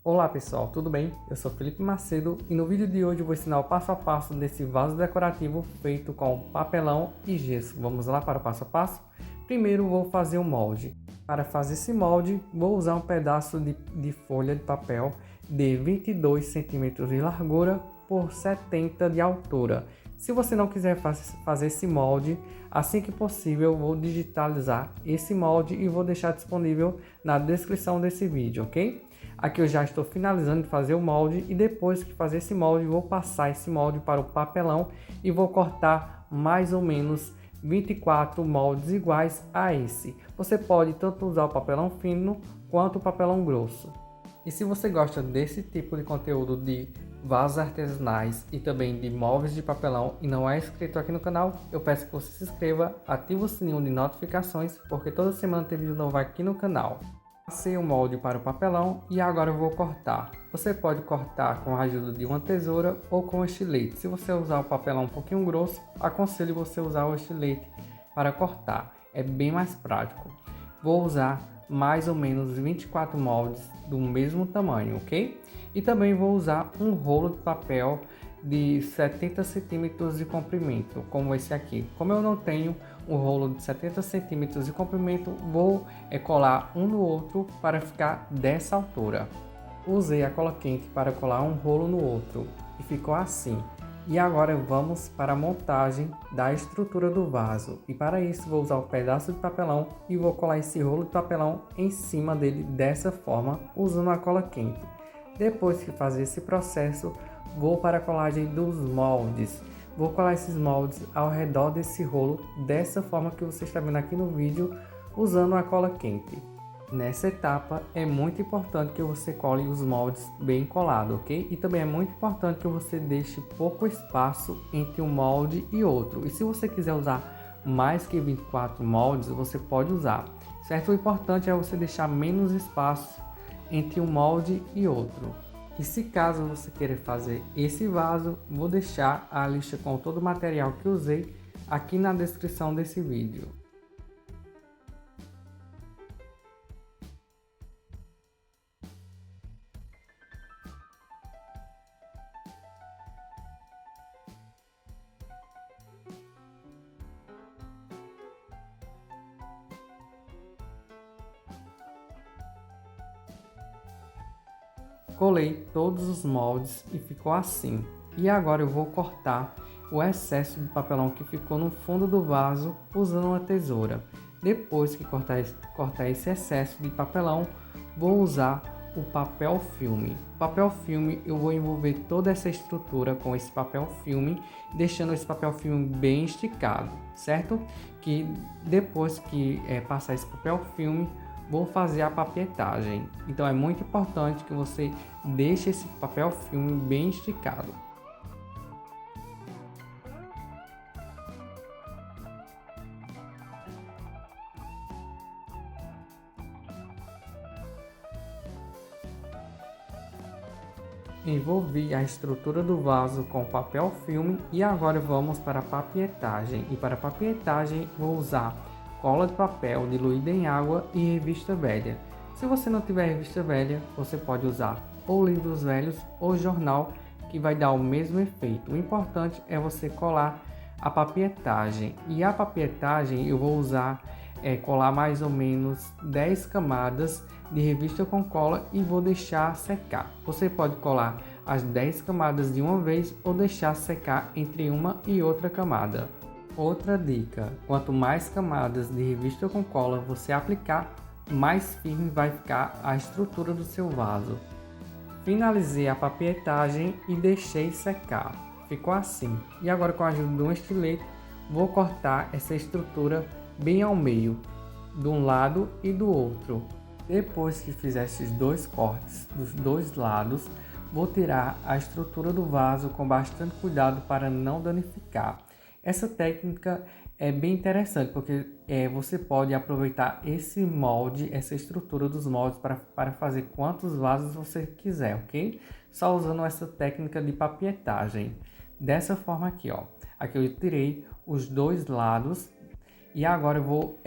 Olá pessoal, tudo bem? Eu sou Felipe Macedo e no vídeo de hoje eu vou ensinar o passo a passo desse vaso decorativo feito com papelão e gesso. Vamos lá para o passo a passo? Primeiro vou fazer o molde. Para fazer esse molde, vou usar um pedaço de folha de papel de 22 centímetros de largura por 70 de altura. Se você não quiser fazer esse molde, assim que possível eu vou digitalizar esse molde e vou deixar disponível na descrição desse vídeo, ok? Aqui eu já estou finalizando de fazer o molde e depois que fazer esse molde, vou passar esse molde para o papelão e vou cortar mais ou menos 24 moldes iguais a esse. Você pode tanto usar o papelão fino quanto o papelão grosso. E se você gosta desse tipo de conteúdo de vasos artesanais e também de móveis de papelão e não é inscrito aqui no canal, eu peço que você se inscreva, ative o sininho de notificações, porque toda semana tem vídeo novo aqui no canal. Passei o molde para o papelão e agora eu vou cortar. Você pode cortar com a ajuda de uma tesoura ou com estilete. Se você usar o papelão um pouquinho grosso, aconselho você usar o estilete para cortar. É bem mais prático. Vou usar mais ou menos 24 moldes do mesmo tamanho, ok? E também vou usar um rolo de papel de 70 centímetros de comprimento, como esse aqui. Como eu não tenho um rolo de 70 centímetros de comprimento, vou colar um no outro para ficar dessa altura. Usei a cola quente para colar um rolo no outro e ficou assim. E agora vamos para a montagem da estrutura do vaso. E para isso vou usar um pedaço de papelão e vou colar esse rolo de papelão em cima dele dessa forma, usando a cola quente. Depois que fazer esse processo, vou para a colagem dos moldes. Vou colar esses moldes ao redor desse rolo, dessa forma que você está vendo aqui no vídeo, usando a cola quente. Nessa etapa é muito importante que você cole os moldes bem colados, ok? E também é muito importante que você deixe pouco espaço entre um molde e outro. E se você quiser usar mais que 24 moldes, você pode usar, certo? O importante é você deixar menos espaço entre um molde e outro. E se caso você queira fazer esse vaso, vou deixar a lista com todo o material que usei aqui na descrição desse vídeo. Colei todos os moldes e ficou assim. E agora eu vou cortar o excesso de papelão que ficou no fundo do vaso usando uma tesoura. Depois que cortar esse excesso de papelão, vou usar o papel filme. Papel filme, eu vou envolver toda essa estrutura com esse papel filme, deixando esse papel filme bem esticado, certo? Que depois que passar esse papel filme, vou fazer a papietagem. Então é muito importante que você deixe esse papel filme bem esticado. Envolvi a estrutura do vaso com papel filme e agora vamos para a papietagem. E para a papietagem vou usar cola de papel diluída em água e revista velha. Se você não tiver revista velha, você pode usar ou livros velhos ou jornal, que vai dar o mesmo efeito. O importante é você colar a papietagem. E a papietagem eu vou usar colar mais ou menos 10 camadas de revista com cola e vou deixar secar. Você pode colar as 10 camadas de uma vez ou deixar secar entre uma e outra camada. Outra dica: quanto mais camadas de revista com cola você aplicar, mais firme vai ficar a estrutura do seu vaso. Finalizei a papietagem e deixei secar. Ficou assim. E agora, com a ajuda de um estilete, vou cortar essa estrutura bem ao meio, de um lado e do outro. Depois que fizer esses dois cortes dos dois lados, vou tirar a estrutura do vaso com bastante cuidado para não danificar. Essa técnica é bem interessante porque você pode aproveitar esse molde, essa estrutura dos moldes para fazer quantos vasos você quiser, ok? Só usando essa técnica de papietagem. Dessa forma aqui, ó. Aqui eu tirei os dois lados e agora eu vou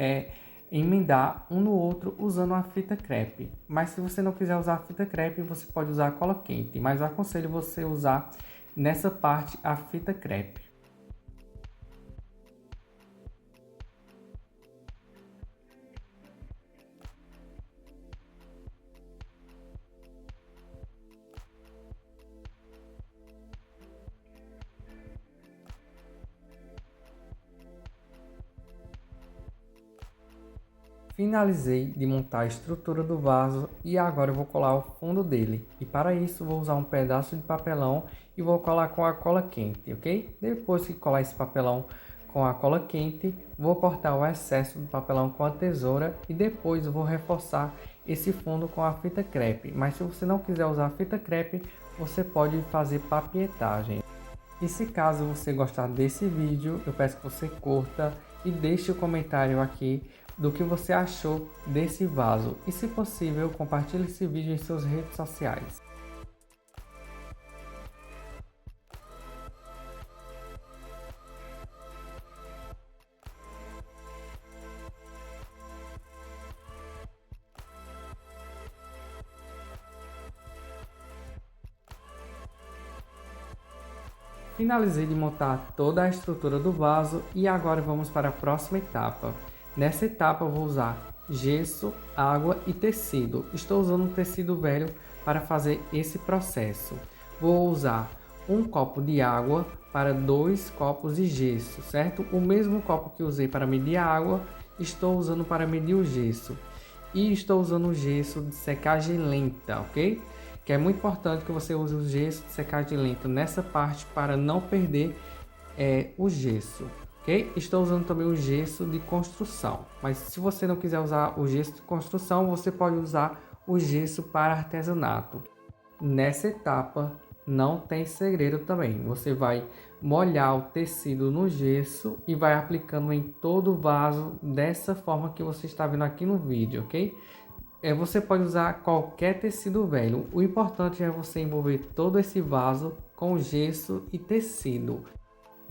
emendar um no outro usando a fita crepe. Mas se você não quiser usar a fita crepe, você pode usar a cola quente, mas eu aconselho você usar nessa parte a fita crepe. Finalizei de montar a estrutura do vaso e agora eu vou colar o fundo dele. E para isso vou usar um pedaço de papelão e vou colar com a cola quente, ok? Depois que colar esse papelão com a cola quente, vou cortar o excesso do papelão com a tesoura e depois vou reforçar esse fundo com a fita crepe. Mas se você não quiser usar a fita crepe, você pode fazer papietagem. E se caso você gostar desse vídeo, eu peço que você curta e deixe o comentário aqui do que você achou desse vaso. E se possível, compartilhe esse vídeo em suas redes sociais. Finalizei de montar toda a estrutura do vaso e agora vamos para a próxima etapa. Nessa etapa eu vou usar gesso, água e tecido. Estou usando um tecido velho para fazer esse processo. Vou usar um copo de água para 2 copos de gesso, certo? O mesmo copo que usei para medir a água, estou usando para medir o gesso. E estou usando o gesso de secagem lenta, ok? Que é muito importante que você use o gesso de secagem lenta nessa parte para não perder o gesso, ok? Estou usando também o gesso de construção, mas se você não quiser usar o gesso de construção, você pode usar o gesso para artesanato. Nessa etapa não tem segredo também, você vai molhar o tecido no gesso e vai aplicando em todo o vaso dessa forma que você está vendo aqui no vídeo, ok? Você pode usar qualquer tecido velho. O importante é você envolver todo esse vaso com gesso e tecido.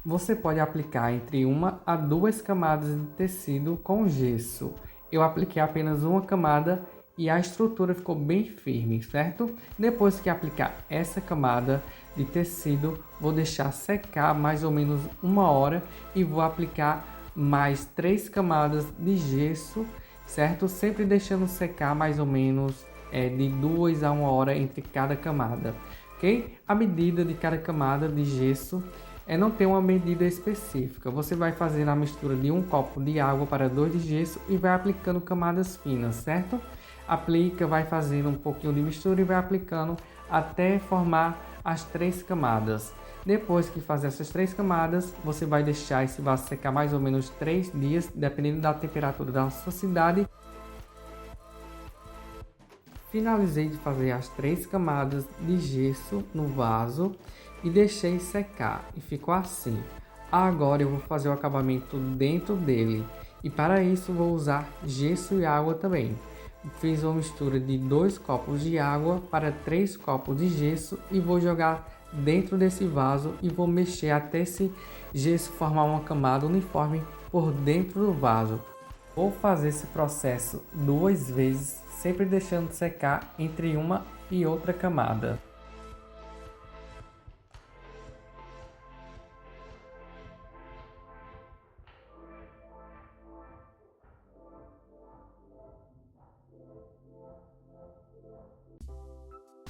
Você pode aplicar entre 1 a 2 camadas de tecido com gesso. Eu apliquei apenas uma camada e a estrutura ficou bem firme, certo? Depois que aplicar essa camada de tecido, vou deixar secar mais ou menos 1 hora e vou aplicar mais 3 camadas de gesso, certo? Sempre deixando secar mais ou menos de 2 a 1 hora entre cada camada, ok? A medida de cada camada de gesso não tem uma medida específica. Você vai fazer a mistura de 1 copo de água para 2 de gesso e vai aplicando camadas finas, certo? Aplica, vai fazendo um pouquinho de mistura e vai aplicando até formar as 3 camadas. Depois que fazer essas 3 camadas, você vai deixar esse vaso secar mais ou menos 3 dias, dependendo da temperatura da sua cidade. Finalizei de fazer as 3 camadas de gesso no vaso e deixei secar e ficou assim. Agora eu vou fazer o acabamento dentro dele e para isso vou usar gesso e água também. Fiz uma mistura de 2 copos de água para 3 copos de gesso e vou jogar dentro desse vaso e vou mexer até esse gesso formar uma camada uniforme por dentro do vaso. Vou fazer esse processo 2 vezes, sempre deixando secar entre uma e outra camada.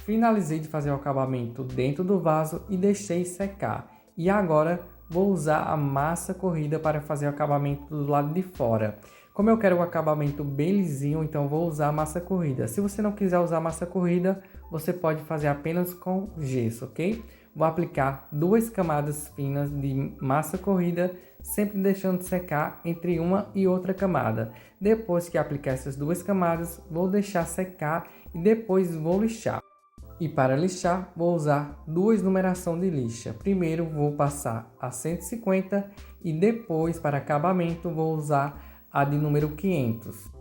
Finalizei de fazer o acabamento dentro do vaso e deixei secar. E agora vou usar a massa corrida para fazer o acabamento do lado de fora. Como eu quero o acabamento bem lisinho, então vou usar a massa corrida. Se você não quiser usar massa corrida, você pode fazer apenas com gesso, ok? Vou aplicar 2 camadas finas de massa corrida, sempre deixando secar entre uma e outra camada. Depois que aplicar essas 2 camadas, vou deixar secar e depois vou lixar. E para lixar, vou usar 2 numeração de lixa. Primeiro vou passar a 150 e depois, para acabamento, vou usar a de número 500.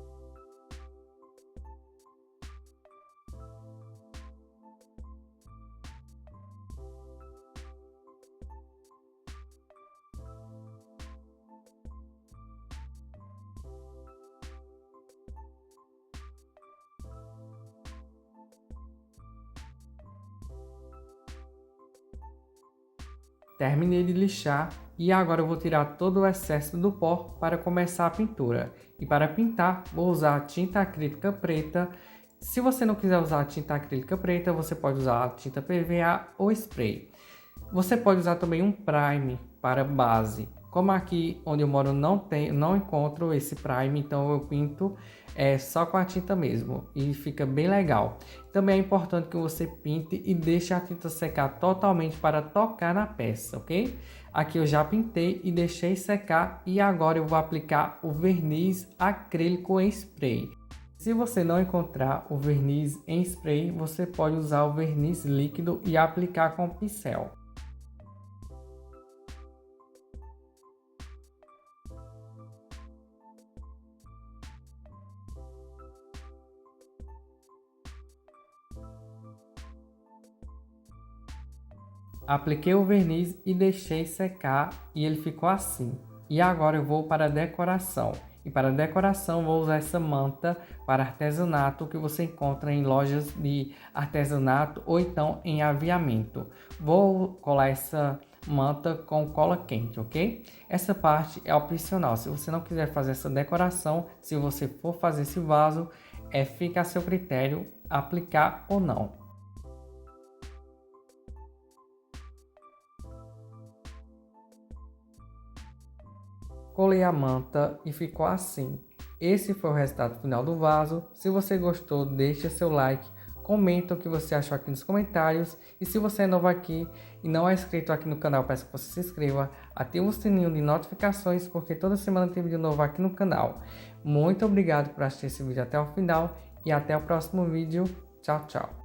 Terminei de lixar e agora eu vou tirar todo o excesso do pó para começar a pintura. E para pintar, vou usar a tinta acrílica preta. Se você não quiser usar a tinta acrílica preta, você pode usar a tinta PVA ou spray. Você pode usar também um primer para base. Como aqui onde eu moro não encontro esse primer, então eu pinto só com a tinta mesmo e fica bem legal. Também é importante que você pinte e deixe a tinta secar totalmente para tocar na peça, ok? Aqui eu já pintei e deixei secar e agora eu vou aplicar o verniz acrílico em spray. Se você não encontrar o verniz em spray, você pode usar o verniz líquido e aplicar com o pincel. Apliquei o verniz e deixei secar e ele ficou assim. E agora eu vou para a decoração. E para a decoração vou usar essa manta para artesanato que você encontra em lojas de artesanato ou então em aviamento. Vou colar essa manta com cola quente, ok? Essa parte é opcional. Se você não quiser fazer essa decoração, se você for fazer esse vaso, fica a seu critério aplicar ou não. Colei a manta e ficou assim. Esse foi o resultado final do vaso. Se você gostou, deixe seu like, comenta o que você achou aqui nos comentários. E se você é novo aqui e não é inscrito aqui no canal, peço que você se inscreva, ative o sininho de notificações, porque toda semana tem vídeo novo aqui no canal. Muito obrigado por assistir esse vídeo até o final e até o próximo vídeo. Tchau, tchau.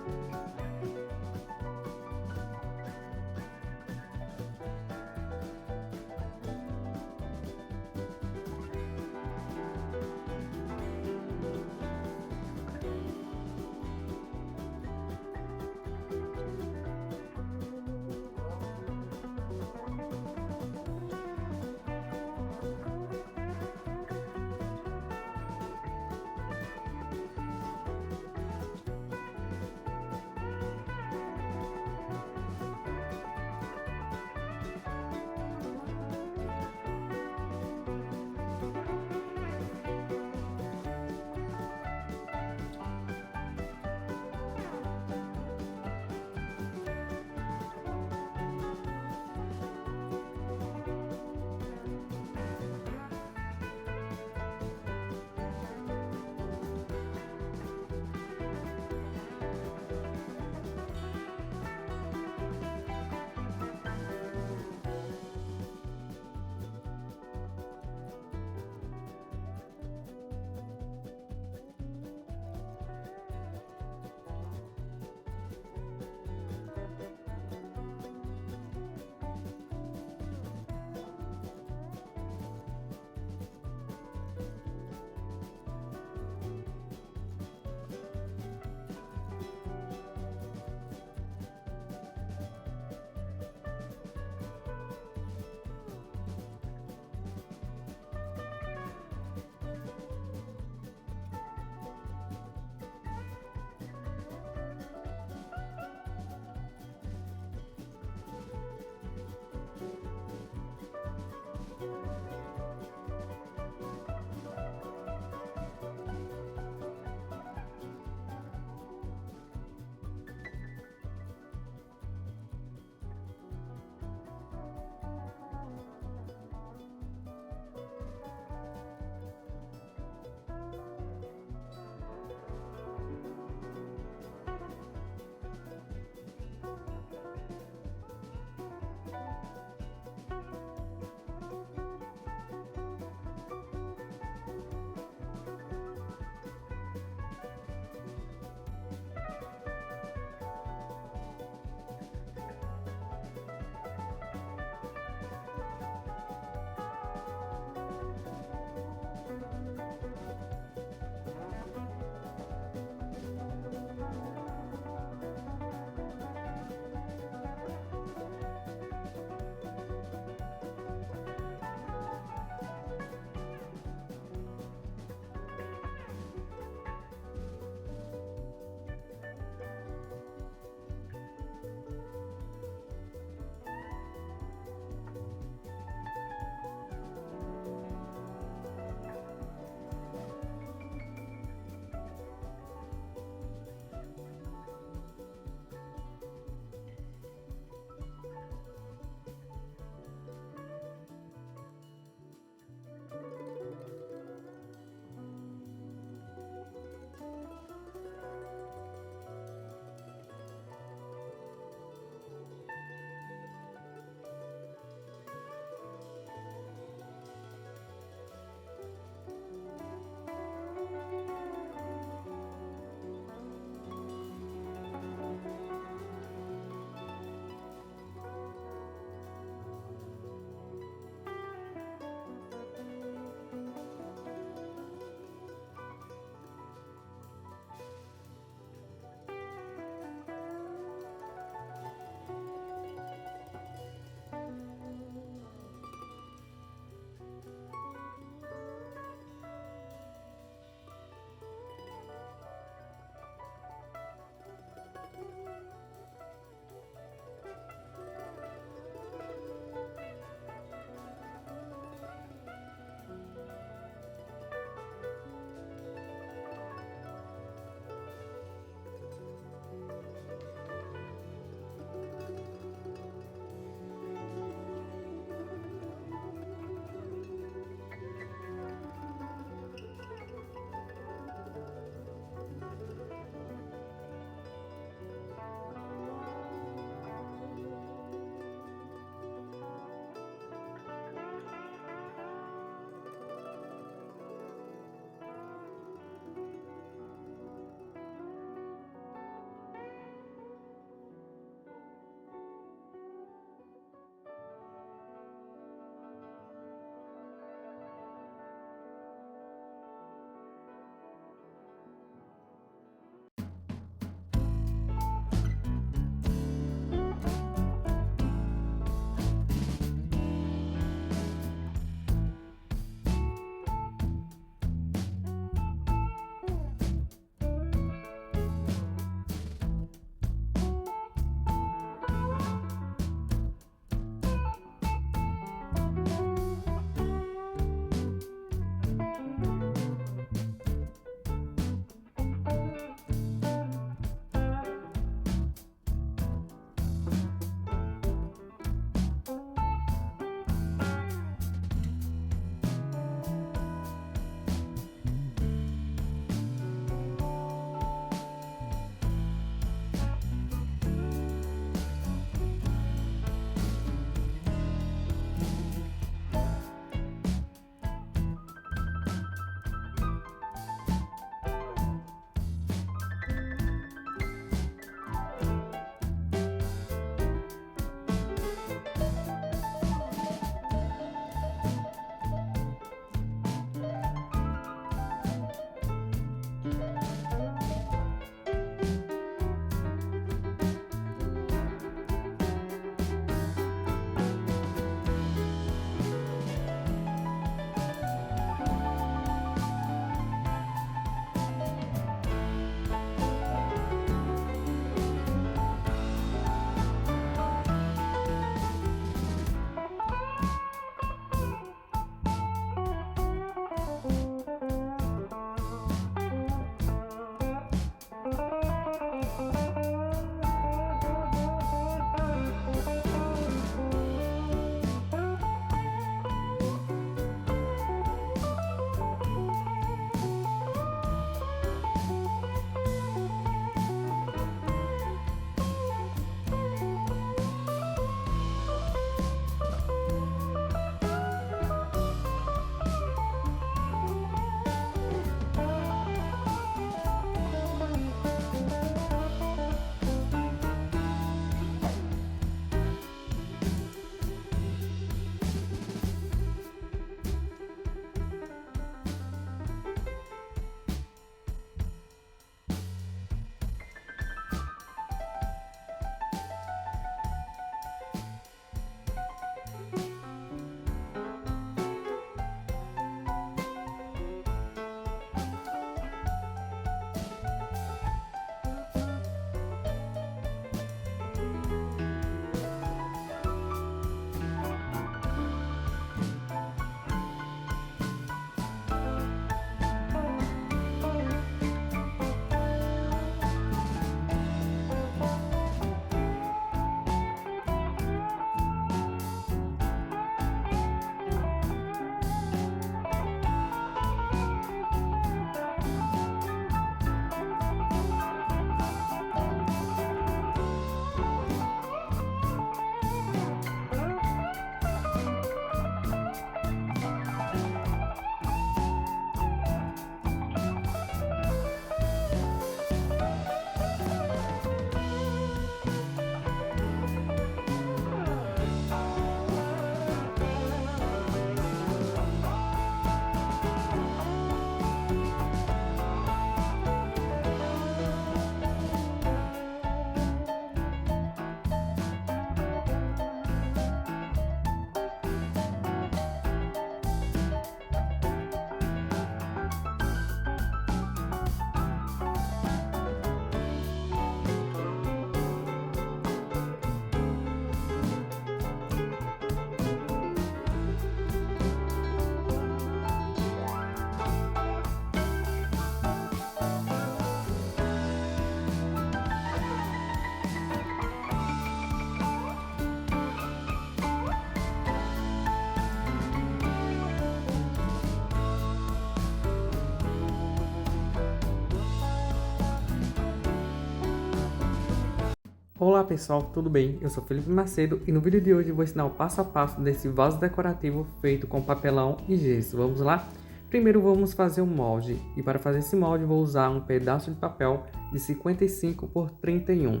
Olá pessoal, tudo bem? Eu sou Felipe Macedo e no vídeo de hoje eu vou ensinar o passo a passo desse vaso decorativo feito com papelão e gesso. Vamos lá? Primeiro vamos fazer o molde e para fazer esse molde vou usar um pedaço de papel de 55 por 31.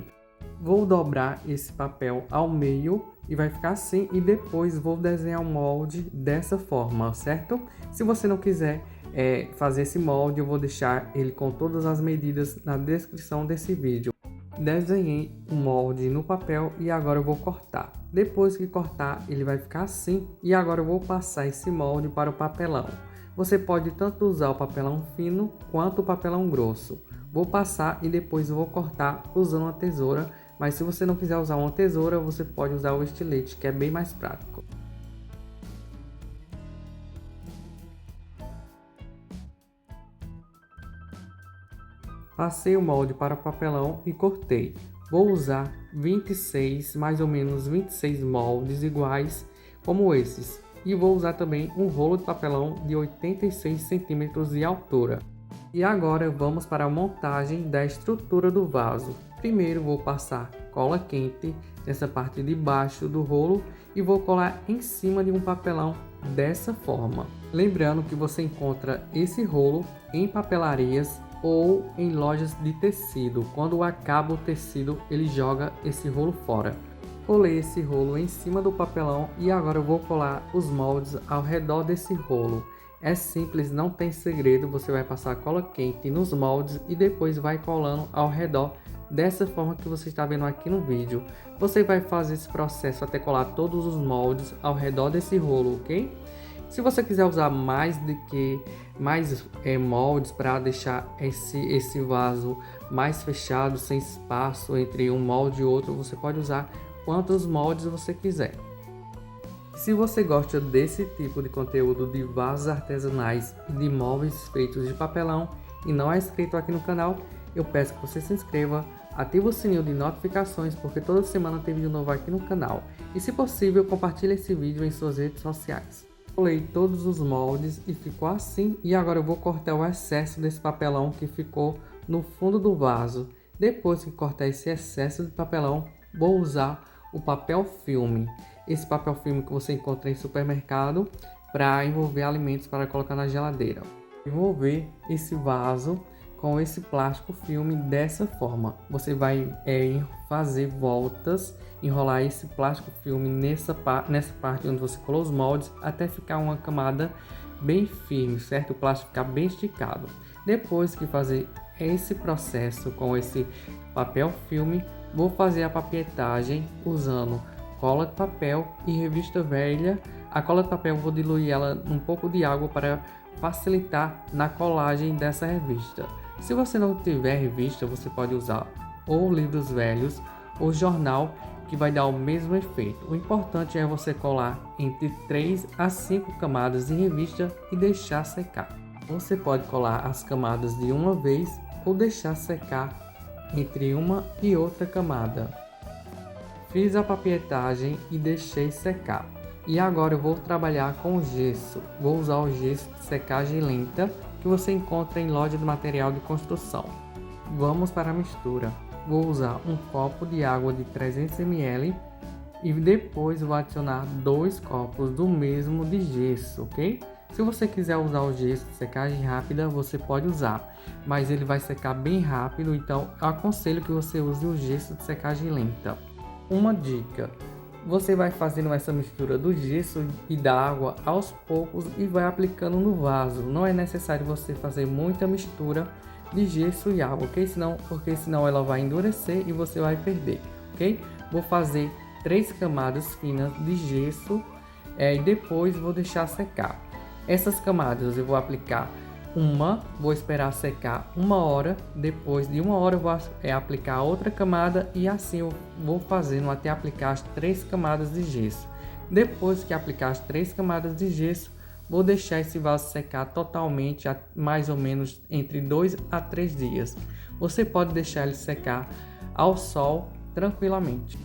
Vou dobrar esse papel ao meio e vai ficar assim e depois vou desenhar o molde dessa forma, certo? Se você não quiser fazer esse molde, eu vou deixar ele com todas as medidas na descrição desse vídeo. Desenhei o molde no papel e agora eu vou cortar. Depois que cortar, ele vai ficar assim e agora eu vou passar esse molde para o papelão. Você pode tanto usar o papelão fino quanto o papelão grosso. Vou passar e depois eu vou cortar usando uma tesoura, mas se você não quiser usar uma tesoura, você pode usar o estilete, que é bem mais prático. Passei o molde para o papelão e cortei. Vou usar 26, mais ou menos 26 moldes iguais como esses. E vou usar também um rolo de papelão de 86 centímetros de altura. E agora vamos para a montagem da estrutura do vaso. Primeiro vou passar cola quente nessa parte de baixo do rolo e vou colar em cima de um papelão dessa forma. Lembrando que você encontra esse rolo em papelarias ou em lojas de tecido. Quando acaba o tecido, ele joga esse rolo fora. Colei esse rolo em cima do papelão e agora eu vou colar os moldes ao redor desse rolo. É simples, não tem segredo, você vai passar cola quente nos moldes e depois vai colando ao redor dessa forma que você está vendo aqui no vídeo. Você vai fazer esse processo até colar todos os moldes ao redor desse rolo, ok? Se você quiser usar mais moldes para deixar esse vaso mais fechado, sem espaço entre um molde e outro, você pode usar quantos moldes você quiser. Se você gosta desse tipo de conteúdo de vasos artesanais e de móveis feitos de papelão e não é inscrito aqui no canal, eu peço que você se inscreva, ative o sininho de notificações porque toda semana tem vídeo novo aqui no canal e, se possível, compartilhe esse vídeo em suas redes sociais. Colei todos os moldes e ficou assim e agora eu vou cortar o excesso desse papelão que ficou no fundo do vaso. Depois que cortar esse excesso de papelão, vou usar o papel filme. Esse papel filme que você encontra em supermercado para envolver alimentos para colocar na geladeira. Envolver esse vaso com esse plástico filme dessa forma. Você vai fazer voltas, enrolar esse plástico filme nessa parte onde você colou os moldes até ficar uma camada bem firme, certo? O plástico ficar bem esticado. Depois que fazer esse processo com esse papel filme, vou fazer a papietagem usando cola de papel e revista velha. A cola de papel vou diluir ela num pouco de água para facilitar na colagem dessa revista. Se você não tiver revista, você pode usar ou livros velhos ou jornal, que vai dar o mesmo efeito. O importante é você colar entre 3 a 5 camadas de revista e deixar secar. Você pode colar as camadas de uma vez ou deixar secar entre uma e outra camada. Fiz a papietagem e deixei secar. E agora eu vou trabalhar com o gesso. Vou usar o gesso de secagem lenta que você encontra em loja de material de construção. Vamos para a mistura. Vou usar um copo de água de 300 ml e depois vou adicionar 2 copos do mesmo de gesso, ok? Se você quiser usar o gesso de secagem rápida, você pode usar, mas ele vai secar bem rápido, então eu aconselho que você use o gesso de secagem lenta. Uma dica: você vai fazendo essa mistura do gesso e da água aos poucos e vai aplicando no vaso. Não é necessário você fazer muita mistura de gesso e água, ok? Porque senão ela vai endurecer e você vai perder, ok? Vou fazer 3 camadas finas de gesso e depois vou deixar secar. Essas camadas eu vou aplicar vou esperar secar 1 hora, depois de 1 hora eu vou aplicar outra camada e assim eu vou fazendo até aplicar as 3 camadas de gesso. Depois que aplicar as 3 camadas de gesso, vou deixar esse vaso secar totalmente mais ou menos entre 2 a 3 dias. Você pode deixar ele secar ao sol tranquilamente.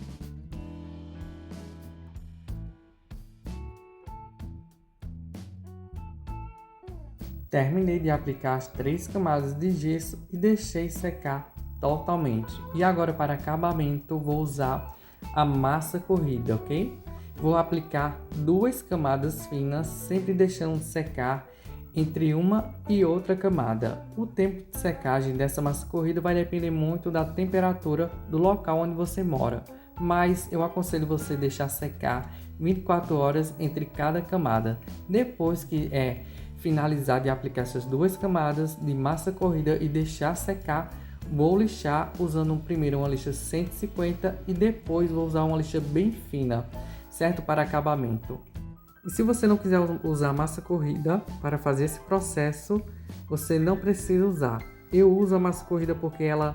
Terminei de aplicar as 3 camadas de gesso e deixei secar totalmente. E agora para acabamento vou usar a massa corrida, ok? Vou aplicar 2 camadas finas, sempre deixando secar entre uma e outra camada. O tempo de secagem dessa massa corrida vai depender muito da temperatura do local onde você mora, mas eu aconselho você deixar secar 24 horas entre cada camada. Depois que finalizar de aplicar essas 2 camadas de massa corrida e deixar secar, vou lixar usando primeiro uma lixa 150 e depois vou usar uma lixa bem fina, certo? Para acabamento. E se você não quiser usar massa corrida para fazer esse processo, você não precisa usar. Eu uso a massa corrida porque ela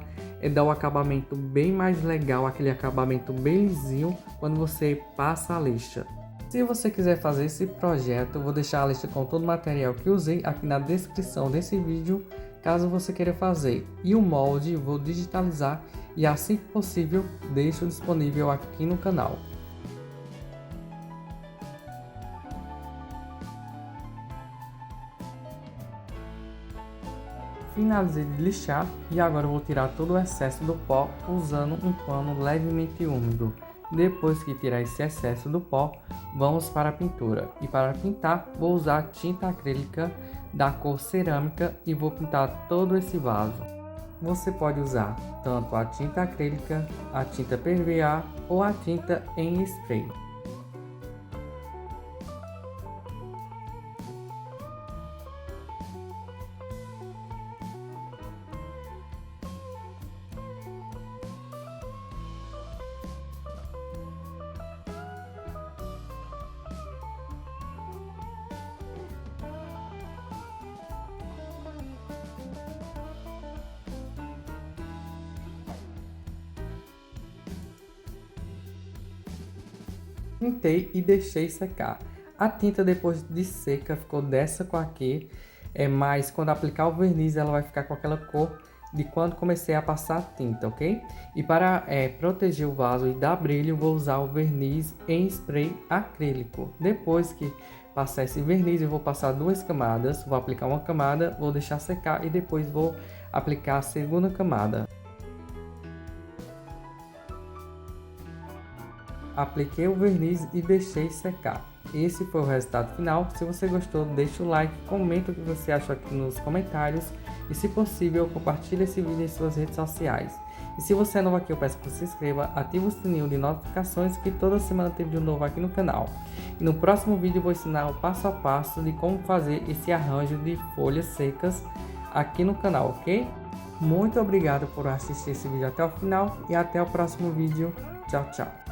dá o acabamento bem mais legal, aquele acabamento bem lisinho quando você passa a lixa. Se você quiser fazer esse projeto, eu vou deixar a lista com todo o material que usei aqui na descrição desse vídeo, caso você queira fazer. E o molde vou digitalizar e assim que possível deixo disponível aqui no canal. Finalizei de lixar e agora vou tirar todo o excesso do pó usando um pano levemente úmido. Depois que tirar esse excesso do pó, vamos para a pintura. E para pintar, vou usar tinta acrílica da cor cerâmica e vou pintar todo esse vaso. Você pode usar tanto a tinta acrílica, a tinta PVA ou a tinta em spray. Pintei e deixei secar. A tinta depois de seca ficou dessa cor aqui, mas quando aplicar o verniz ela vai ficar com aquela cor de quando comecei a passar a tinta, ok? E para proteger o vaso e dar brilho, vou usar o verniz em spray acrílico. Depois que passar esse verniz, eu vou passar 2 camadas, vou aplicar uma camada, vou deixar secar e depois vou aplicar a segunda camada. Apliquei o verniz e deixei secar. Esse foi o resultado final. Se você gostou, deixa o like, comenta o que você achou aqui nos comentários e, se possível, compartilhe esse vídeo em suas redes sociais. E se você é novo aqui, eu peço que você se inscreva, ative o sininho de notificações, que toda semana tem vídeo novo aqui no canal. E no próximo vídeo eu vou ensinar o passo a passo de como fazer esse arranjo de folhas secas aqui no canal, ok? Muito obrigado por assistir esse vídeo até o final e até o próximo vídeo. Tchau, tchau.